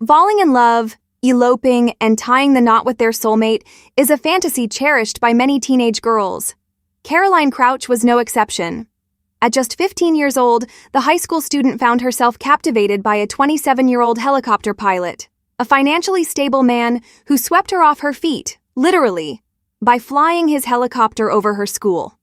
Falling in love, eloping, and tying the knot with their soulmate is a fantasy cherished by many teenage girls. Caroline Crouch was no exception. At just 15 years old, the high school student found herself captivated by a 27-year-old helicopter pilot, a financially stable man who swept her off her feet, literally, by flying his helicopter over her school.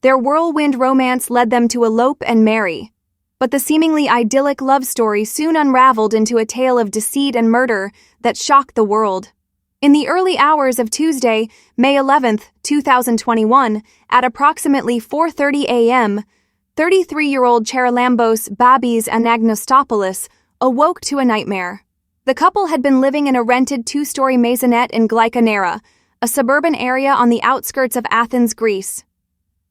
Their whirlwind romance led them to elope and marry. But the seemingly idyllic love story soon unraveled into a tale of deceit and murder that shocked the world. In the early hours of Tuesday, May 11, 2021, at approximately 4:30 a.m., 33-year-old Charalambos Babis Anagnostopoulos awoke to a nightmare. The couple had been living in a rented two-story maisonette in Glyconera, a suburban area on the outskirts of Athens, Greece.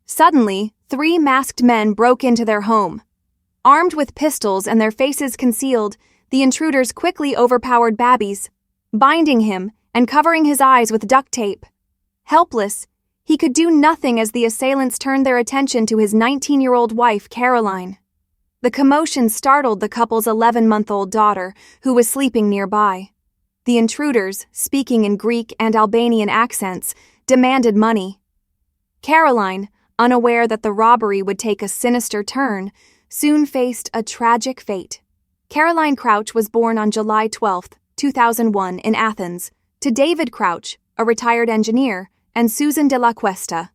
Suddenly, 3 masked men broke into their home. Armed with pistols and their faces concealed, the intruders quickly overpowered Babis, binding him and covering his eyes with duct tape. Helpless, he could do nothing as the assailants turned their attention to his 19-year-old wife, Caroline. The commotion startled the couple's 11-month-old daughter, who was sleeping nearby. The intruders, speaking in Greek and Albanian accents, demanded money. Caroline, unaware that the robbery would take a sinister turn, soon faced a tragic fate. Caroline Crouch was born on July 12, 2001, in Athens, to David Crouch, a retired engineer, and Susan de la Cuesta.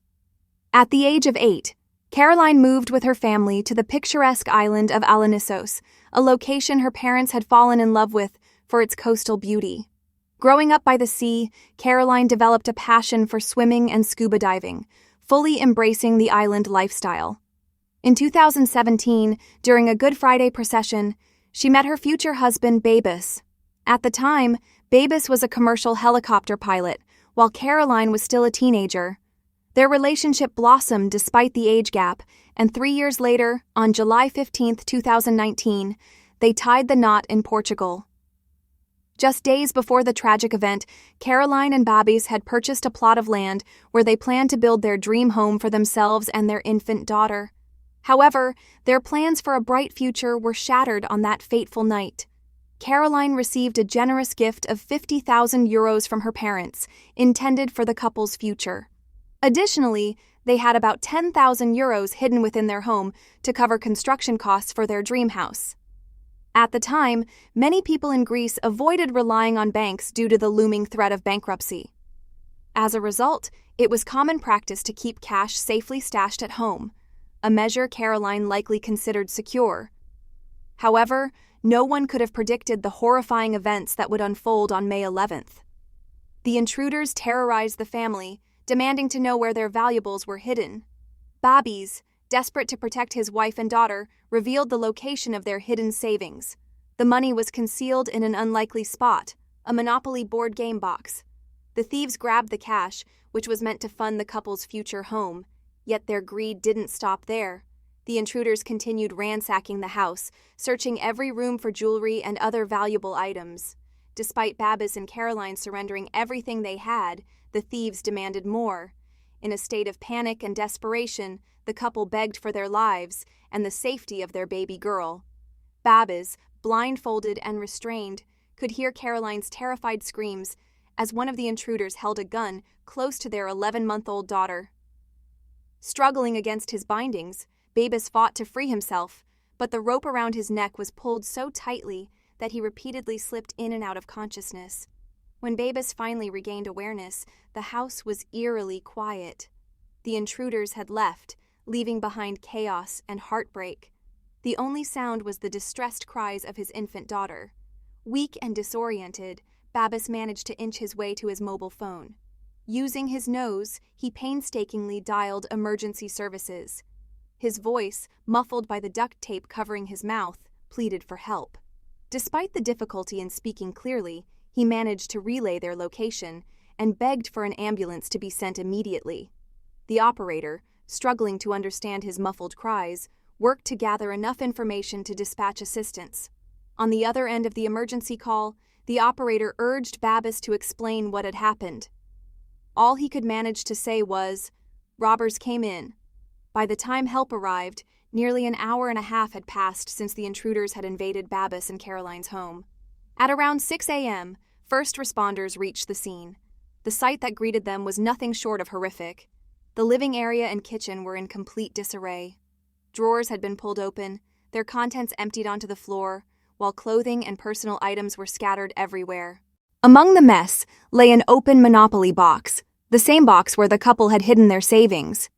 At the age of 8, Caroline moved with her family to the picturesque island of Alanissos, a location her parents had fallen in love with for its coastal beauty. Growing up by the sea, Caroline developed a passion for swimming and scuba diving, fully embracing the island lifestyle. In 2017, during a Good Friday procession, she met her future husband, Babis. At the time, Babis was a commercial helicopter pilot, while Caroline was still a teenager. Their relationship blossomed despite the age gap, and 3 years later, on July 15, 2019, they tied the knot in Portugal. Just days before the tragic event, Caroline and Babis had purchased a plot of land where they planned to build their dream home for themselves and their infant daughter. However, their plans for a bright future were shattered on that fateful night. Caroline received a generous gift of 50,000 euros from her parents, intended for the couple's future. Additionally, they had about 10,000 euros hidden within their home to cover construction costs for their dream house. At the time, many people in Greece avoided relying on banks due to the looming threat of bankruptcy. As a result, it was common practice to keep cash safely stashed at home, a measure Caroline likely considered secure. However, no one could have predicted the horrifying events that would unfold on May 11th. The intruders terrorized the family, demanding to know where their valuables were hidden. Babis, desperate to protect his wife and daughter, revealed the location of their hidden savings. The money was concealed in an unlikely spot, a Monopoly board game box. The thieves grabbed the cash, which was meant to fund the couple's future home. Yet their greed didn't stop there. The intruders continued ransacking the house, searching every room for jewelry and other valuable items. Despite Babis and Caroline surrendering everything they had, the thieves demanded more. In a state of panic and desperation, the couple begged for their lives and the safety of their baby girl. Babis, blindfolded and restrained, could hear Caroline's terrified screams as one of the intruders held a gun close to their 11-month-old daughter. Struggling against his bindings, Babis fought to free himself, but the rope around his neck was pulled so tightly that he repeatedly slipped in and out of consciousness. When Babis finally regained awareness, the house was eerily quiet. The intruders had left, leaving behind chaos and heartbreak. The only sound was the distressed cries of his infant daughter. Weak and disoriented, Babis managed to inch his way to his mobile phone. Using his nose, he painstakingly dialed emergency services. His voice, muffled by the duct tape covering his mouth, pleaded for help. Despite the difficulty in speaking clearly, he managed to relay their location and begged for an ambulance to be sent immediately. The operator, struggling to understand his muffled cries, worked to gather enough information to dispatch assistance. On the other end of the emergency call, the operator urged Babis to explain what had happened. All he could manage to say was, "Robbers came in." By the time help arrived, nearly an hour and a half had passed since the intruders had invaded Babis and Caroline's home. At around 6 a.m., first responders reached the scene. The sight that greeted them was nothing short of horrific. The living area and kitchen were in complete disarray. Drawers had been pulled open, their contents emptied onto the floor, while clothing and personal items were scattered everywhere. Among the mess lay an open Monopoly box, the same box where the couple had hidden their savings.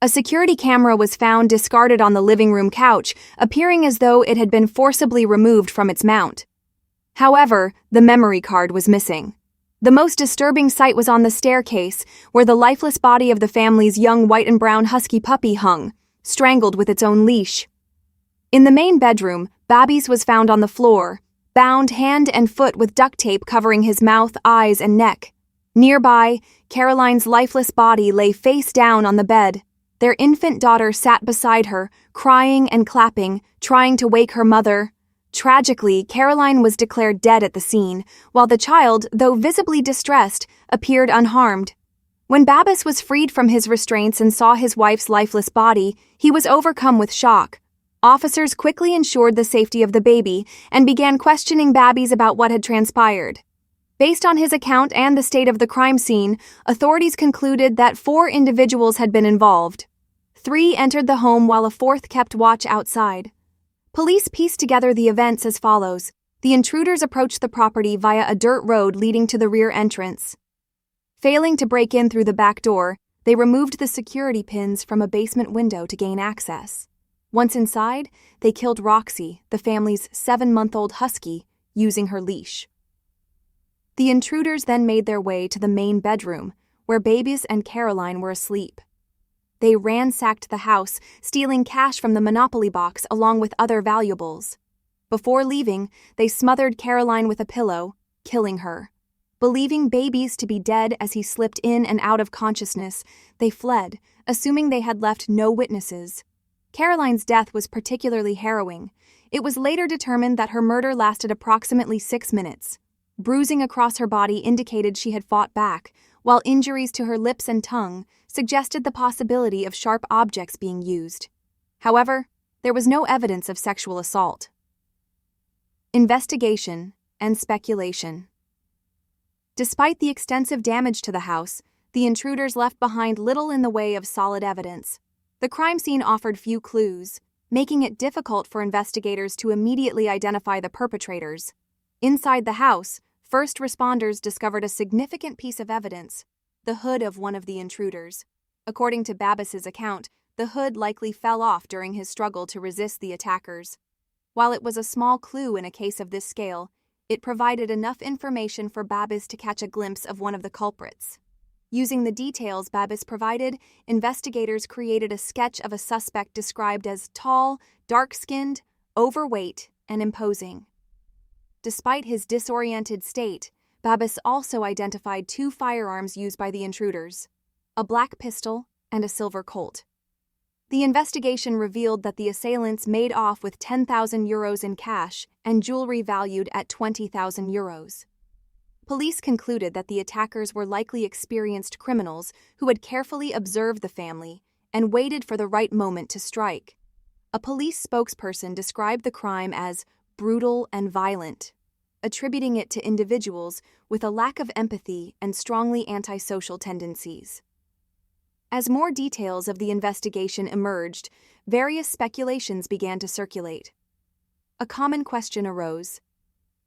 A security camera was found discarded on the living room couch, appearing as though it had been forcibly removed from its mount. However, the memory card was missing. The most disturbing sight was on the staircase, where the lifeless body of the family's young white and brown husky puppy hung, strangled with its own leash. In the main bedroom, Babby's was found on the floor, bound hand and foot with duct tape covering his mouth, eyes, and neck. Nearby, Caroline's lifeless body lay face down on the bed. Their infant daughter sat beside her, crying and clapping, trying to wake her mother. Tragically, Caroline was declared dead at the scene, while the child, though visibly distressed, appeared unharmed. When Babis was freed from his restraints and saw his wife's lifeless body, he was overcome with shock. Officers quickly ensured the safety of the baby and began questioning Babis about what had transpired. Based on his account and the state of the crime scene, authorities concluded that 4 individuals had been involved. 3 entered the home while a 4th kept watch outside. Police pieced together the events as follows. The intruders approached the property via a dirt road leading to the rear entrance. Failing to break in through the back door, they removed the security pins from a basement window to gain access. Once inside, they killed Roxy, the family's 7-month-old husky, using her leash. The intruders then made their way to the main bedroom, where Babis and Caroline were asleep. They ransacked the house, stealing cash from the Monopoly box along with other valuables. Before leaving, they smothered Caroline with a pillow, killing her. Believing Babis to be dead as he slipped in and out of consciousness, they fled, assuming they had left no witnesses. Caroline's death was particularly harrowing. It was later determined that her murder lasted approximately 6 minutes. Bruising across her body indicated she had fought back, while injuries to her lips and tongue suggested the possibility of sharp objects being used. However, there was no evidence of sexual assault. Investigation and speculation. Despite the extensive damage to the house, the intruders left behind little in the way of solid evidence. The crime scene offered few clues, making it difficult for investigators to immediately identify the perpetrators. Inside the house, first responders discovered a significant piece of evidence: the hood of one of the intruders. According to Babis's account, the hood likely fell off during his struggle to resist the attackers. While it was a small clue in a case of this scale, it provided enough information for Babis to catch a glimpse of one of the culprits. Using the details Babis provided, investigators created a sketch of a suspect described as tall, dark-skinned, overweight, and imposing. Despite his disoriented state, Babis also identified 2 firearms used by the intruders: a black pistol and a silver Colt. The investigation revealed that the assailants made off with 10,000 euros in cash and jewelry valued at 20,000 euros. Police concluded that the attackers were likely experienced criminals who had carefully observed the family and waited for the right moment to strike. A police spokesperson described the crime as brutal and violent, attributing it to individuals with a lack of empathy and strongly antisocial tendencies. As more details of the investigation emerged, various speculations began to circulate. A common question arose: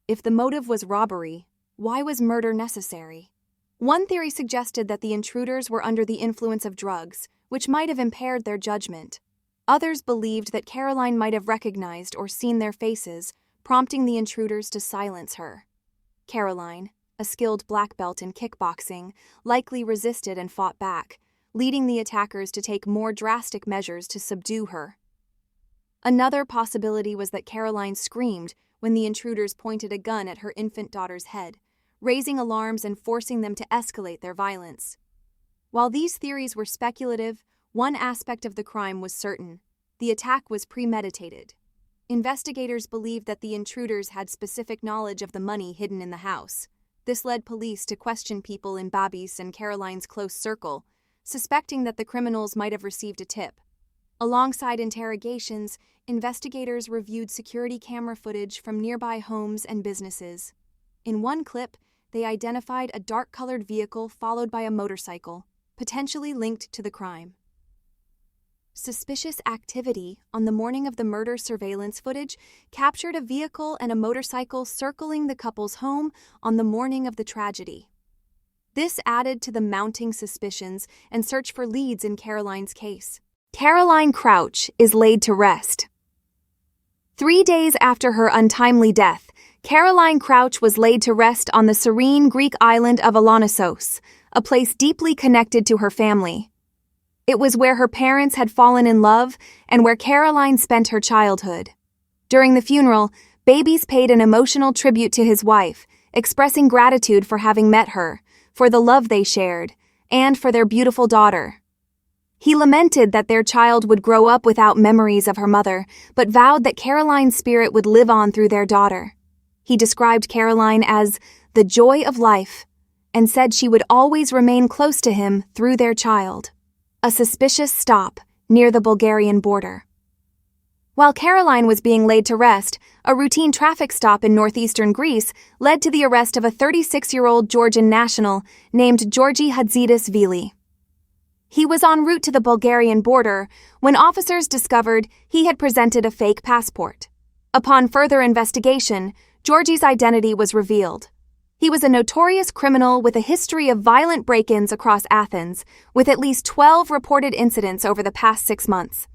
if the motive was robbery, why was murder necessary? One theory suggested that the intruders were under the influence of drugs, which might have impaired their judgment. Others believed that Caroline might have recognized or seen their faces, prompting the intruders to silence her. Caroline, a skilled black belt in kickboxing, likely resisted and fought back, leading the attackers to take more drastic measures to subdue her. Another possibility was that Caroline screamed when the intruders pointed a gun at her infant daughter's head, raising alarms and forcing them to escalate their violence. While these theories were speculative, one aspect of the crime was certain: the attack was premeditated. Investigators believed that the intruders had specific knowledge of the money hidden in the house. This led police to question people in Babis and Caroline's close circle, suspecting that the criminals might have received a tip. Alongside interrogations, investigators reviewed security camera footage from nearby homes and businesses. In one clip, they identified a dark-colored vehicle followed by a motorcycle, potentially linked to the crime. Suspicious activity on the morning of the murder surveillance footage captured a vehicle and a motorcycle circling the couple's home on the morning of the tragedy. This added to the mounting suspicions and search for leads in Caroline's case. Caroline Crouch is laid to rest. 3 days after her untimely death, Caroline Crouch was laid to rest on the serene Greek island of Alonissos, a place deeply connected to her family. It was where her parents had fallen in love and where Caroline spent her childhood. During the funeral, Babies paid an emotional tribute to his wife, expressing gratitude for having met her, for the love they shared, and for their beautiful daughter. He lamented that their child would grow up without memories of her mother, but vowed that Caroline's spirit would live on through their daughter. He described Caroline as the joy of life and said she would always remain close to him through their child. A suspicious stop near the Bulgarian border. While Caroline was being laid to rest, a routine traffic stop in northeastern Greece led to the arrest of a 36-year-old Georgian national named Georgi Hatzidis-Vili. He was en route to the Bulgarian border when officers discovered he had presented a fake passport. Upon further investigation, Georgi's identity was revealed. He was a notorious criminal with a history of violent break-ins across Athens, with at least 12 reported incidents over the past 6 months.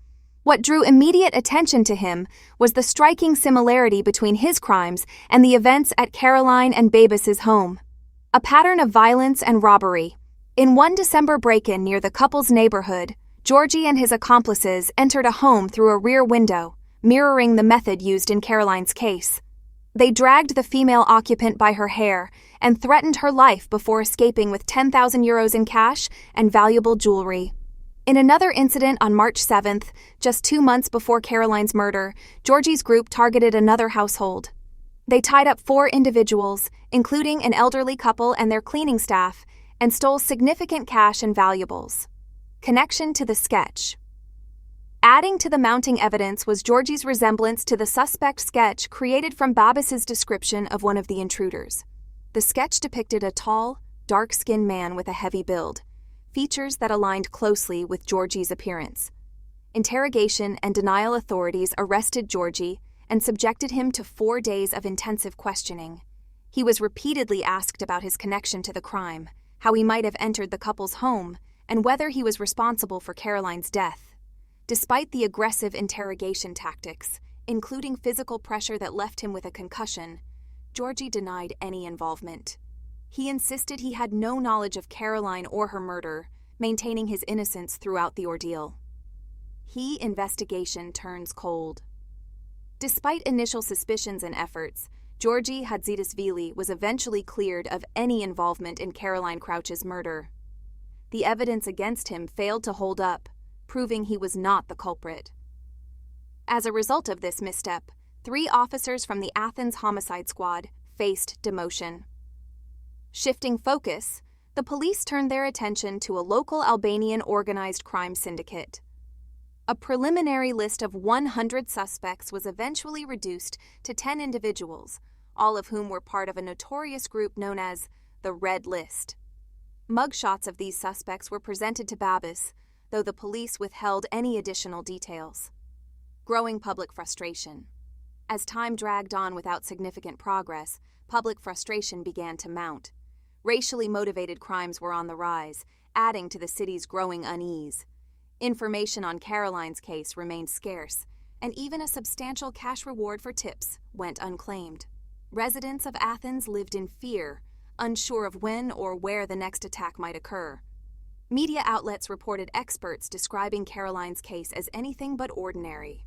What drew immediate attention to him was the striking similarity between his crimes and the events at Caroline and Babis's home. A pattern of violence and robbery. In one December break-in near the couple's neighborhood, Georgi and his accomplices entered a home through a rear window, mirroring the method used in Caroline's case. They dragged the female occupant by her hair and threatened her life before escaping with 10,000 euros in cash and valuable jewelry. In another incident on March 7th, just 2 months before Caroline's murder, Georgi's group targeted another household. They tied up 4 individuals, including an elderly couple and their cleaning staff, and stole significant cash and valuables. Connection to the sketch. Adding to the mounting evidence was Georgi's resemblance to the suspect sketch created from Babis's description of one of the intruders. The sketch depicted a tall, dark-skinned man with a heavy build, features that aligned closely with Georgi's appearance. Interrogation and denial authorities arrested Georgi and subjected him to 4 days of intensive questioning. He was repeatedly asked about his connection to the crime, how he might have entered the couple's home, and whether he was responsible for Caroline's death. Despite the aggressive interrogation tactics, including physical pressure that left him with a concussion, Georgi denied any involvement. He insisted he had no knowledge of Caroline or her murder, maintaining his innocence throughout the ordeal. Investigation turns cold. Despite initial suspicions and efforts, Georgi Hatzidis-Vili was eventually cleared of any involvement in Caroline Crouch's murder. The evidence against him failed to hold up, proving he was not the culprit. As a result of this misstep, 3 officers from the Athens homicide squad faced demotion. Shifting focus, the police turned their attention to a local Albanian organized crime syndicate. A preliminary list of 100 suspects was eventually reduced to 10 individuals, all of whom were part of a notorious group known as the Red List. Mugshots of these suspects were presented to Babis, though the police withheld any additional details. Growing public frustration. As time dragged on without significant progress, public frustration began to mount. Racially motivated crimes were on the rise, adding to the city's growing unease. Information on Caroline's case remained scarce, and even a substantial cash reward for tips went unclaimed. Residents of Athens lived in fear, unsure of when or where the next attack might occur. Media outlets reported experts describing Caroline's case as anything but ordinary.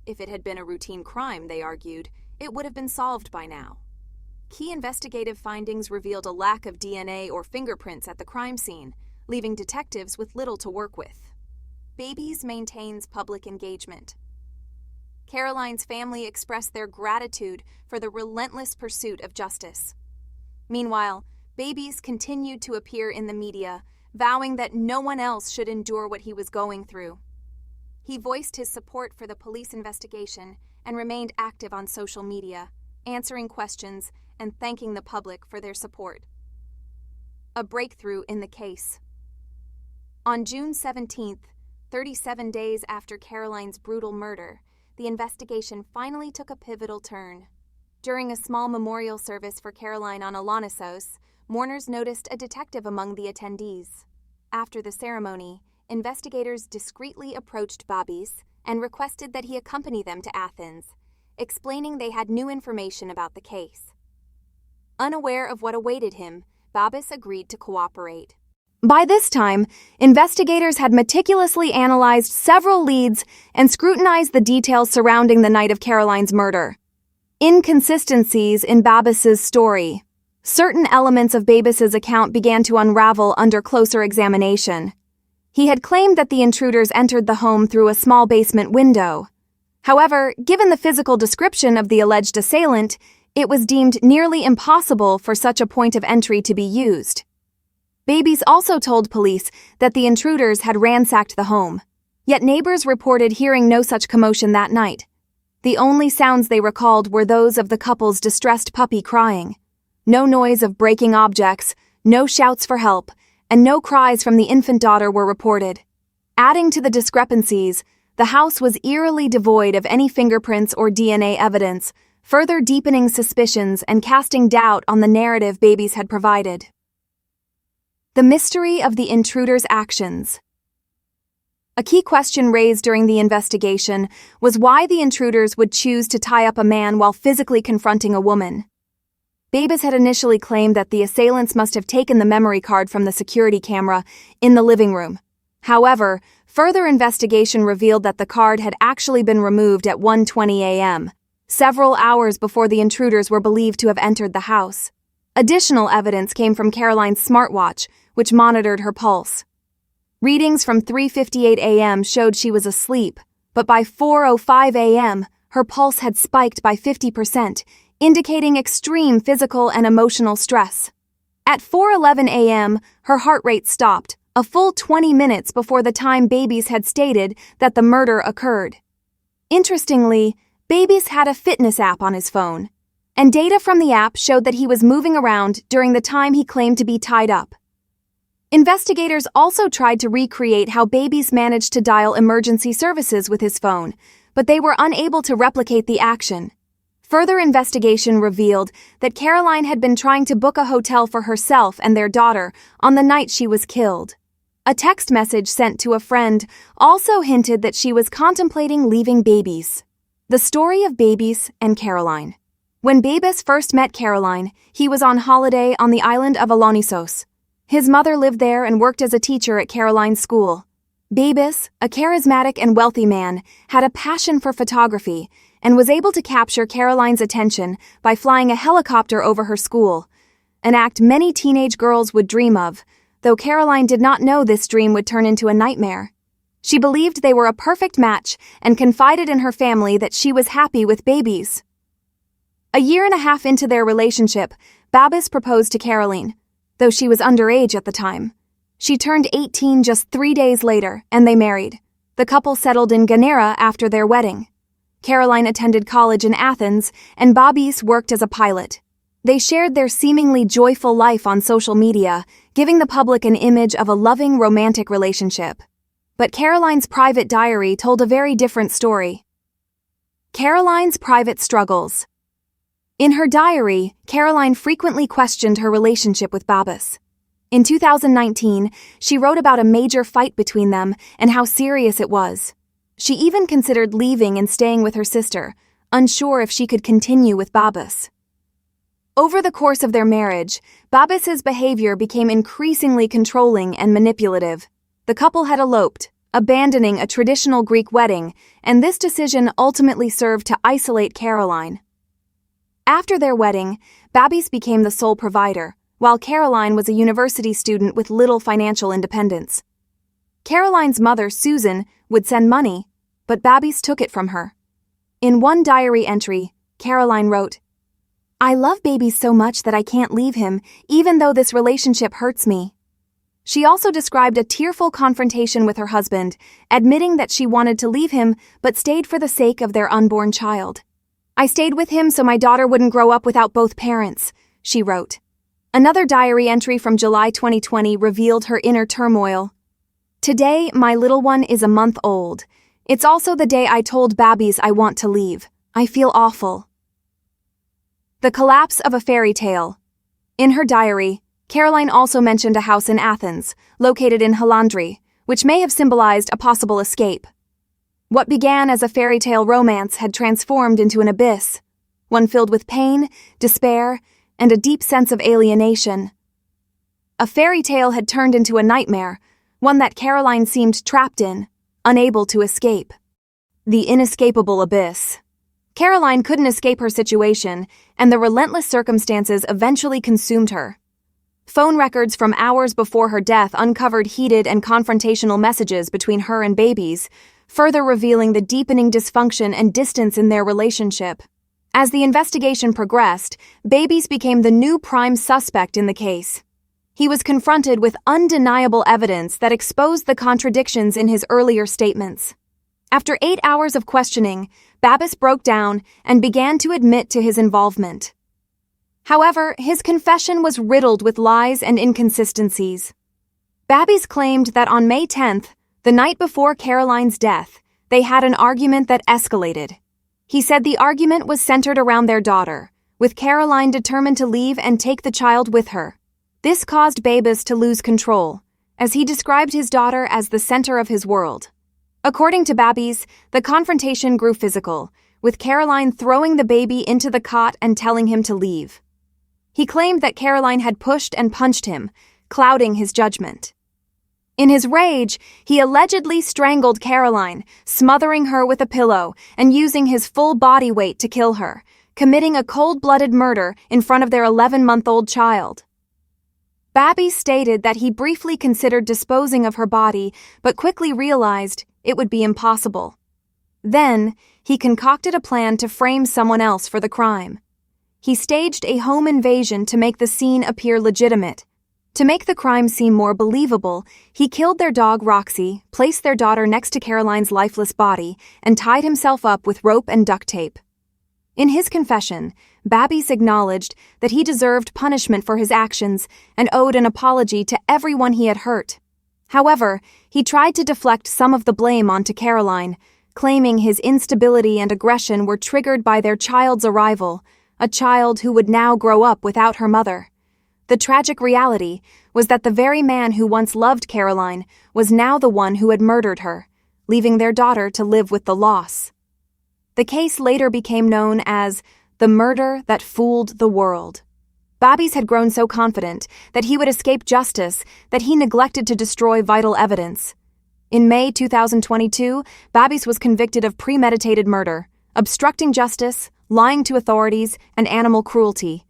If it had been a routine crime, they argued, it would have been solved by now. Key investigative findings revealed a lack of DNA or fingerprints at the crime scene, leaving detectives with little to work with. Babies maintains public engagement. Caroline's family expressed their gratitude for the relentless pursuit of justice. Meanwhile, Babies continued to appear in the media, vowing that no one else should endure what he was going through. He voiced his support for the police investigation and remained active on social media, answering questions and thanking the public for their support. A breakthrough in the case. On June 17th, 37 days after Caroline's brutal murder, the investigation finally took a pivotal turn. During a small memorial service for Caroline on Alonisos, mourners noticed a detective among the attendees. After the ceremony, investigators discreetly approached Babis and requested that he accompany them to Athens, explaining they had new information about the case. Unaware of what awaited him, Babis agreed to cooperate. By this time, investigators had meticulously analyzed several leads and scrutinized the details surrounding the night of Caroline's murder. Inconsistencies in Babis's story. Certain elements of Babis's account began to unravel under closer examination. He had claimed that the intruders entered the home through a small basement window. However, given the physical description of the alleged assailant, it was deemed nearly impossible for such a point of entry to be used. Babis also told police that the intruders had ransacked the home, yet neighbors reported hearing no such commotion that night. The only sounds they recalled were those of the couple's distressed puppy crying. No noise of breaking objects, no shouts for help, and no cries from the infant daughter were reported. Adding to the discrepancies, the house was eerily devoid of any fingerprints or DNA evidence, further deepening suspicions and casting doubt on the narrative Babis had provided. The mystery of the intruder's actions. A key question raised during the investigation was why the intruders would choose to tie up a man while physically confronting a woman. Babis had initially claimed that the assailants must have taken the memory card from the security camera in the living room. However, further investigation revealed that the card had actually been removed at 1:20 a.m., several hours before the intruders were believed to have entered the house. Additional evidence came from Caroline's smartwatch, which monitored her pulse. Readings from 3:58 a.m. showed she was asleep, but by 4:05 a.m., her pulse had spiked by 50%, indicating extreme physical and emotional stress. At 4:11 a.m., her heart rate stopped, a full 20 minutes before the time Babis had stated that the murder occurred. Interestingly, Babis had a fitness app on his phone, and data from the app showed that he was moving around during the time he claimed to be tied up. Investigators also tried to recreate how Babis managed to dial emergency services with his phone, but they were unable to replicate the action. Further investigation revealed that Caroline had been trying to book a hotel for herself and their daughter on the night she was killed. A text message sent to a friend also hinted that she was contemplating leaving Babis. The story of Babis and Caroline. When Babis first met Caroline, he was on holiday on the island of Alonisos. His mother lived there and worked as a teacher at Caroline's school. Babis, a charismatic and wealthy man, had a passion for photography and was able to capture Caroline's attention by flying a helicopter over her school, an act many teenage girls would dream of, though Caroline did not know this dream would turn into a nightmare. She believed they were a perfect match and confided in her family that she was happy with Babis. A year and a half into their relationship, Babis proposed to Caroline, though she was underage at the time. She turned 18 just 3 days later, and they married. The couple settled in Ganera after their wedding. Caroline attended college in Athens, and Babis worked as a pilot. They shared their seemingly joyful life on social media, giving the public an image of a loving romantic relationship. But Caroline's private diary told a very different story. Caroline's private struggles. In her diary, Caroline frequently questioned her relationship with Babis. In 2019, she wrote about a major fight between them and how serious it was. She even considered leaving and staying with her sister, unsure if she could continue with Babis. Over the course of their marriage, Babis's behavior became increasingly controlling and manipulative. The couple had eloped, abandoning a traditional Greek wedding, and this decision ultimately served to isolate Caroline. After their wedding, Babis became the sole provider, while Caroline was a university student with little financial independence. Caroline's mother, Susan, would send money, but Babis took it from her. In one diary entry, Caroline wrote, "I love Babis so much that I can't leave him, even though this relationship hurts me." She also described a tearful confrontation with her husband, admitting that she wanted to leave him but stayed for the sake of their unborn child. "I stayed with him so my daughter wouldn't grow up without both parents," she wrote. Another diary entry from July 2020 revealed her inner turmoil. "Today, my little one is a month old. It's also the day I told Babbies I want to leave. I feel awful." The collapse of a fairy tale. In her diary, Caroline also mentioned a house in Athens, located in Halandri, which may have symbolized a possible escape. What began as a fairy tale romance had transformed into an abyss, one filled with pain, despair, and a deep sense of alienation. A fairy tale had turned into a nightmare, one that Caroline seemed trapped in, unable to escape. The inescapable abyss. Caroline couldn't escape her situation, and the relentless circumstances eventually consumed her. Phone records from hours before her death uncovered heated and confrontational messages between her and Babbies, further revealing the deepening dysfunction and distance in their relationship. As the investigation progressed, Babbies became the new prime suspect in the case. He was confronted with undeniable evidence that exposed the contradictions in his earlier statements. After 8 hours of questioning, Babbies broke down and began to admit to his involvement. However, his confession was riddled with lies and inconsistencies. Babbies claimed that on May 10th, the night before Caroline's death, they had an argument that escalated. He said the argument was centered around their daughter, with Caroline determined to leave and take the child with her. This caused Babbies to lose control, as he described his daughter as the center of his world. According to Babbies, the confrontation grew physical, with Caroline throwing the baby into the cot and telling him to leave. He claimed that Caroline had pushed and punched him, clouding his judgment. In his rage, he allegedly strangled Caroline, smothering her with a pillow and using his full body weight to kill her, committing a cold-blooded murder in front of their 11-month-old child. Babbies stated that he briefly considered disposing of her body, but quickly realized it would be impossible. Then, he concocted a plan to frame someone else for the crime. He staged a home invasion to make the scene appear legitimate. To make the crime seem more believable, he killed their dog Roxy, placed their daughter next to Caroline's lifeless body, and tied himself up with rope and duct tape. In his confession, Babbies acknowledged that he deserved punishment for his actions and owed an apology to everyone he had hurt. However, he tried to deflect some of the blame onto Caroline, claiming his instability and aggression were triggered by their child's arrival, a child who would now grow up without her mother. The tragic reality was that the very man who once loved Caroline was now the one who had murdered her, leaving their daughter to live with the loss. The case later became known as the murder that fooled the world. Babbies had grown so confident that he would escape justice that he neglected to destroy vital evidence. In May 2022, Babbies was convicted of premeditated murder, obstructing justice, lying to authorities, and animal cruelty.